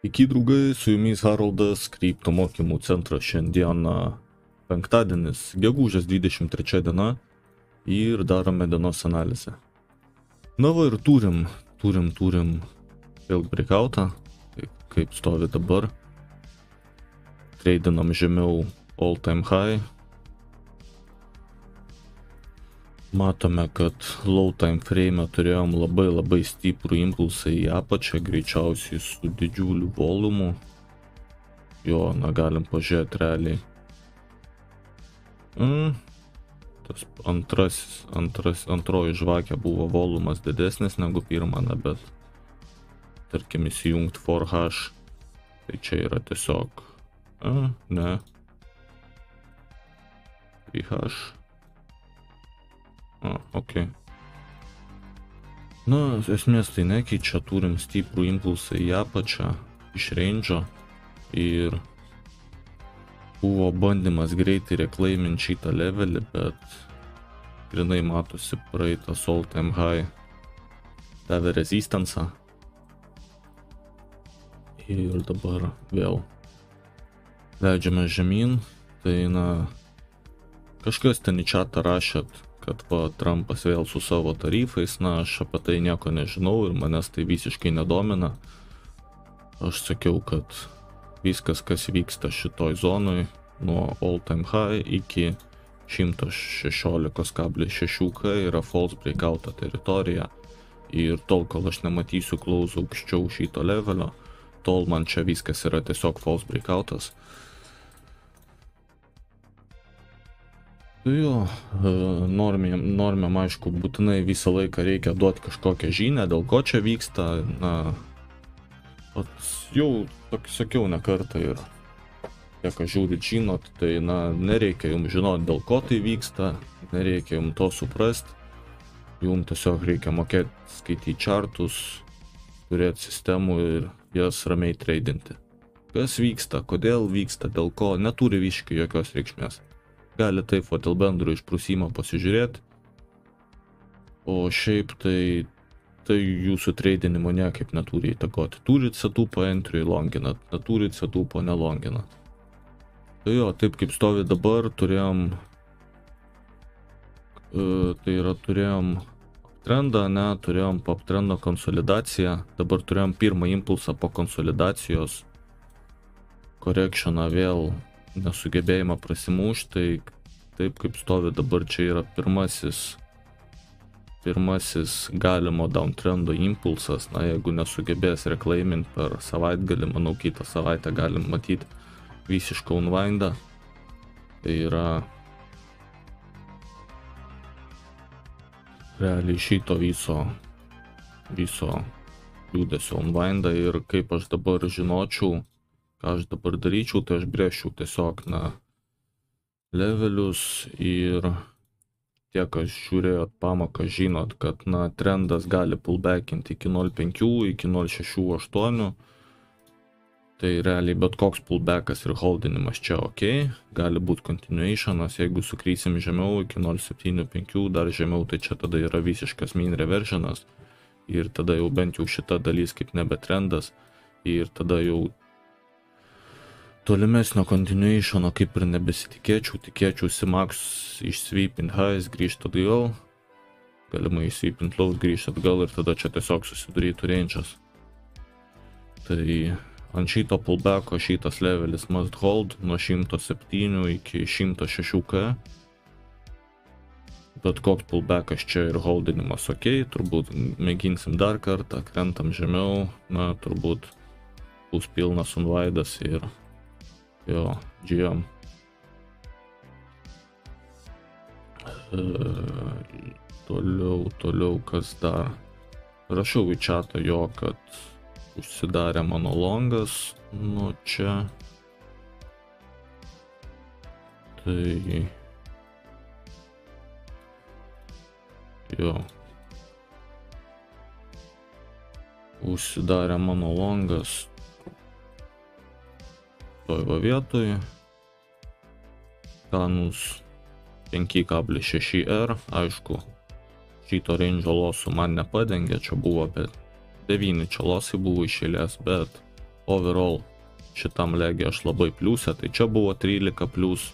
Iki draugai, su jumis Haroldas, krypto mokymų centras. Šiandieną penktadienis, gegužės 23 diena ir darome dienos analizę. Na va ir turim vėl breakoutą, kaip stovi dabar. Treidinam žemiau all time high. Matome, kad low time frame turėjom labai stiprų impulsą į apačią, greičiausiai su didžiuliu volumu. Jo, galim pažiūrėti realiai. Tas antroji žvakė buvo volumas didesnis negu pirma, bet tarkim įsijungti 4H, tai čia yra tiesiog, ne, 3H. Ok. Esmės tai nekeičia, turim stiprų impulsą į apačią iš range'o ir buvo bandymas greitai reclaiminti šitą levelį, bet grinai matosi praeitas all time high davė rezistansą ir dabar vėl leidžiame žemyn. Tai kažkas ten į chatą rašėt, kad Trumpas vėl su savo tarifais, aš apie tai nieko nežinau ir manęs tai visiškai nedomina. Aš sakiau, kad viskas, kas vyksta šitoj zonoj, nuo all time high iki 116,6K yra false breakouto teritorija ir tol, kol aš nematysiu close aukščiau šito levelio, tol man čia viskas yra tiesiog false breakoutas. Jo, normiam aišku, būtinai visą laiką reikia duoti kažkokią žinią, dėl ko čia vyksta. Jau sakiau ne kartą ir kiek aš žiūrit žinot, tai nereikia jums žinoti, dėl ko tai vyksta, nereikia jums to suprasti. Jums tiesiog reikia mokėti skaityti chartus, turėti sistemų ir jas ramiai tradinti. Kas vyksta, kodėl vyksta, dėl ko, neturi visiškai jokios reikšmės. Gali taip dėl bendro išprusimo pasižiūrėti, o šiaip tai jūsų tradinimo niekaip neturi įtakoti. Turit setupą entry longinat, neturit setupą nelonginat. Tai jo, taip kaip stovi dabar, turėjom trendą, turėjom po trendo konsolidaciją, dabar turėjom pirmą impulsą po konsolidacijos, correctioną vėl nesugebėjimą prasimušti, tai taip kaip stovi dabar, čia yra pirmasis galimo downtrendo impulsas. Jeigu nesugebės reclaimint per savaitgalį, manau, kitą savaitę galim matyti visišką unwindą. Tai yra realiai šito viso judesio unwindą ir kaip aš dabar žinočiau, ką aš dabar daryčiau, tai aš brėžčiau tiesiog levelius ir tie, kas žiūrėjot pamoką, žinot, kad trendas gali pullbackinti iki 0.5, iki 0.6.8. Tai realiai bet koks pullbackas ir holdinimas čia ok, gali būti continuationas, jeigu sukrysim žemiau iki 0.7.5, dar žemiau, tai čia tada yra visiškas mean reversionas ir tada jau bent jau šita dalis kaip nebe trendas ir tada jau tolimesnio continuationo kaip ir nebesitikėčiau, tikėčiausi max išsweepint highs, grįžti atgal, galimai išsweepint lows, grįžti atgal ir tada čia tiesiog susidarytų range'as. Tai ant šito pullbacko šitas levelis must hold nuo 107 iki 106K. Bet koks pullbackas čia ir holdinimas ok, turbūt mėginsim dar kartą, krentam žemiau, turbūt bus pilnas unwindas ir jo, GM. Toliau kas dar. Rašau į chatą jo, kad užsidarė mano longas nuo čia. Tai jo. Užsidarė mano longas toj vietoj. Kanus 5,6R, aišku, šito range'o losų man nepadengė, čia buvo, bet 9 čia losai buvo išėlės, bet overall šitam legi aš labai pliusė, tai čia buvo 13 plius,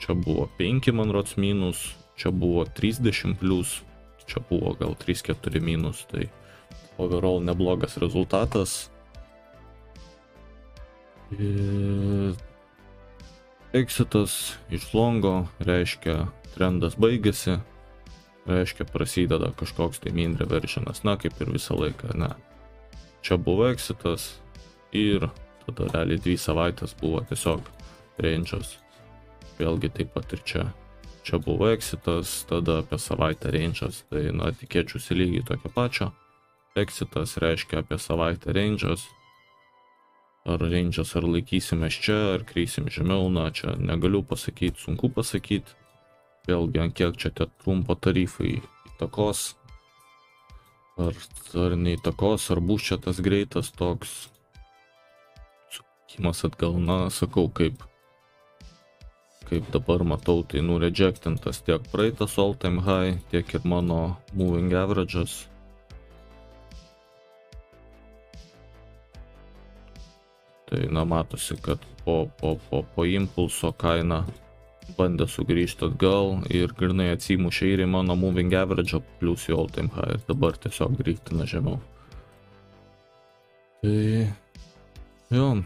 čia buvo 5 man rods minus, čia buvo 30 plius, čia buvo gal 3-4 minus, tai overall neblogas rezultatas. Exitas iš longo reiškia trendas baigėsi, reiškia prasideda kažkoks tai mean reversionas, na kaip ir visą laiką, ne. Čia buvo exitas ir tada realiai 2 savaitės buvo tiesiog range'as. Vėlgi taip pat ir čia. Čia buvo exitas, tada apie savaitę range'as, tai na tikėčiausi lygiai tokio pačio. Exitas reiškia apie savaitę range'as. Ar range'as ar laikysimės čia, ar kreisim žemiau, na čia negaliu pasakyti, sunku pasakyti. Vėlgi, ant kiek čia tie trumpo tarifai įtakos, ar neįtakos, ar bus čia tas greitas toks sukimas atgal, na sakau, kaip dabar matau, tai rejectintas tiek praeitas all time high, tiek ir mano moving averages. Tai na matosi, kad po impulso kaina bandė sugrįžti atgal ir grinai atsimušė ir į mano moving average plus į all time high ir dabar tiesiog grįžtina žemiau. Tai jo,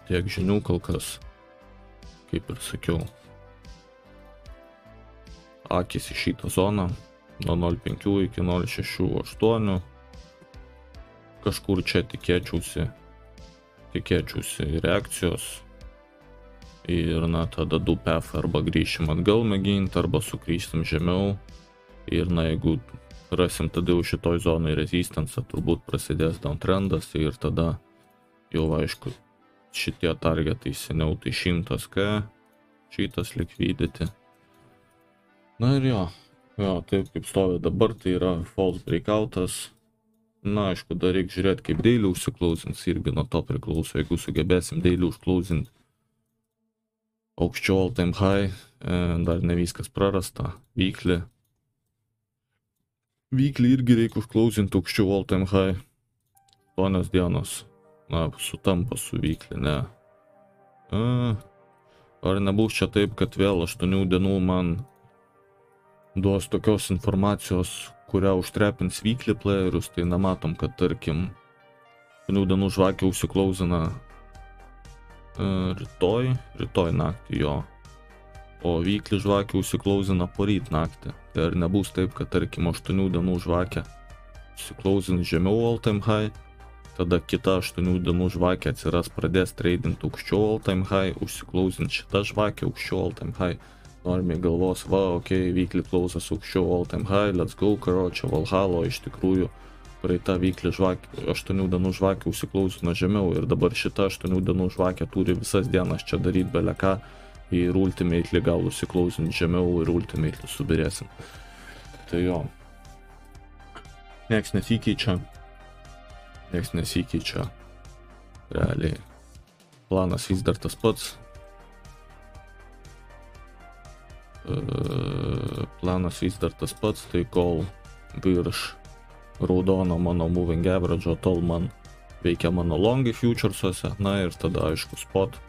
tiek žinių kol kas, kaip ir sakiau. Akis į šitą zoną nuo 0.5 iki 0.68. Kažkur čia tikėčiausi reakcijos ir na tada 2 PF arba grįšim atgal mėginti, arba sugrįžtim žemiau ir na jeigu rasim tada jau šitoj zonai resistance, turbūt prasidės downtrendas ir tada jau aišku šitie targetai seniau tai 100k, šitas liquidity. Na ir jo, taip kaip stovi dabar, tai yra false breakoutas. Na, aišku, dar reikia žiūrėti, kaip daily užsiklausins, irgi nuo to priklauso, jeigu sugebėsim daily užklausinti aukščiau all time high, dar ne viskas prarasta, weekly irgi reikia užklausinti aukščiau all time high, 8 dienos, na, sutampa su weekly, ne. Ar nebus čia taip, kad vėl 8 dienų man duos tokios informacijos, kurią užtrepins weekly playerius, tai nematom, kad tarkim 8 dienų žvakė užsiklausina rytoj naktį jo, o weekly žvakė užsiklausina poryt naktį. Tai ar nebus taip, kad tarkim 8 dienų žvakė užsiklausina žemiau all time high, tada kita 8 dienų žvakė atsiras, pradės tradinti aukščiau all time high, užsiklausins šita žvakė aukščiau all time high. Normiai galvos, weekly klausas aukščiau all time high, let's go, karočią Valhalo, iš tikrųjų praeita weekly žvakė, 8 dienų žvakė užsiklausino žemiau ir dabar šita 8 dienų žvakė turi visas dienas čia daryti beleką ir ultimately gal užsiklausinti žemiau ir ultimately subirėsim. Tai jo, nieks nesikeičia, realiai planas vis dar tas pats. Tai kol virš raudono mano moving average, tol man veikia mano longi futuresuose, na ir tada aišku spot,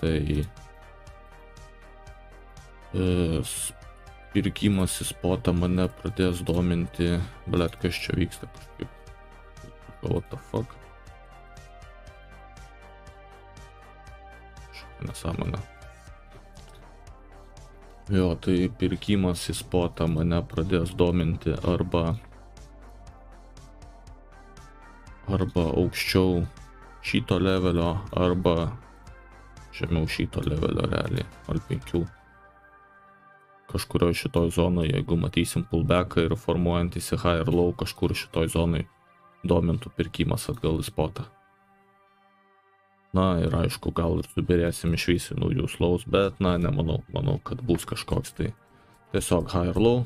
tai pirkimas į spotą mane pradės dominti, blet, kas čia vyksta kažkaip, what the fuck, nesąmonė. Jo, tai pirkimas į spotą mane pradės dominti arba aukščiau šito levelio, arba žemiau šito levelio realiai, 0.5. Kažkurio šitoj zonoje, jeigu matysim pullbacką ir formuojantis į high ir low, kažkur šitoj zonai domintų pirkimas atgal į spotą. Na ir aišku, gal ir subirėsim iš visi naujus lows, bet na, nemanau, manau, kad bus kažkoks tai tiesiog high ir low.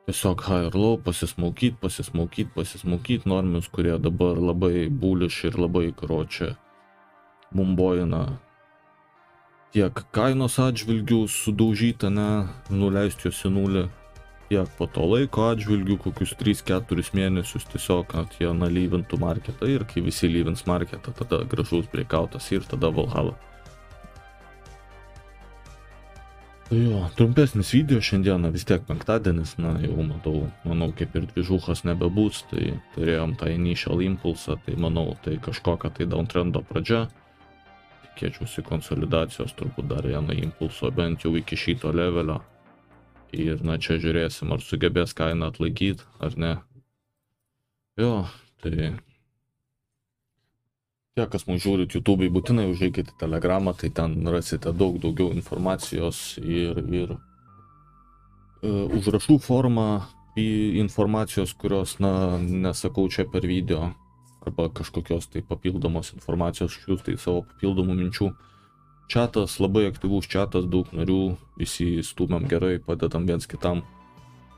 Pasismaukyt normius, kurie dabar labai bullish ir labai karočią bumbojina tiek kainos atžvilgių sudaužyta, ne, nuleisti juos į nulį, tiek po to laiko atžvilgių, kokius 3-4 mėnesius tiesiog, kad jie nalyvintų marketą ir kai visi lyvins marketą, tada gražus breakoutas ir tada Valhalla. Tai jo, trumpesnis video šiandieną, vis tiek penktadienis, na jau manau kaip ir dvižuchas nebebūs, tai turėjom tą initial impulsą, tai manau tai kažkokia tai downtrendo pradžia. Tikėčiausi konsolidacijos turbūt dar vieno impulso, bent jau iki šito levelio. Ir na čia žiūrėsim, ar sugebės kainą atlaikyti, ar ne. Jo, tai tie, kas mūsų žiūrit YouTube'ai, būtinai užeikite į Telegramą, tai ten rasite daug daugiau informacijos ir užrašų formą į informacijos, kurios, na, nesakau čia per video, arba kažkokios tai papildomos informacijos, šlius tai savo papildomų minčių. Čatas, labai aktyvus čatas, daug narių, visi stūmiam gerai, padedam viens kitam,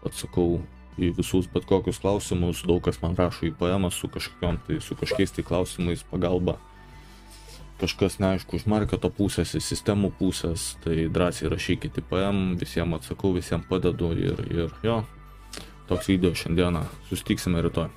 atsakau į visus bet kokius klausimus, daug kas man rašo į PM su kažkokiais tai klausimais pagalba. Kažkas neaišku iš marketo pusės, iš sistemų pusės, tai drąsiai rašykite į PM, visiems atsakau, visiems padedu ir jo, toks video šiandieną, susitiksime rytoj.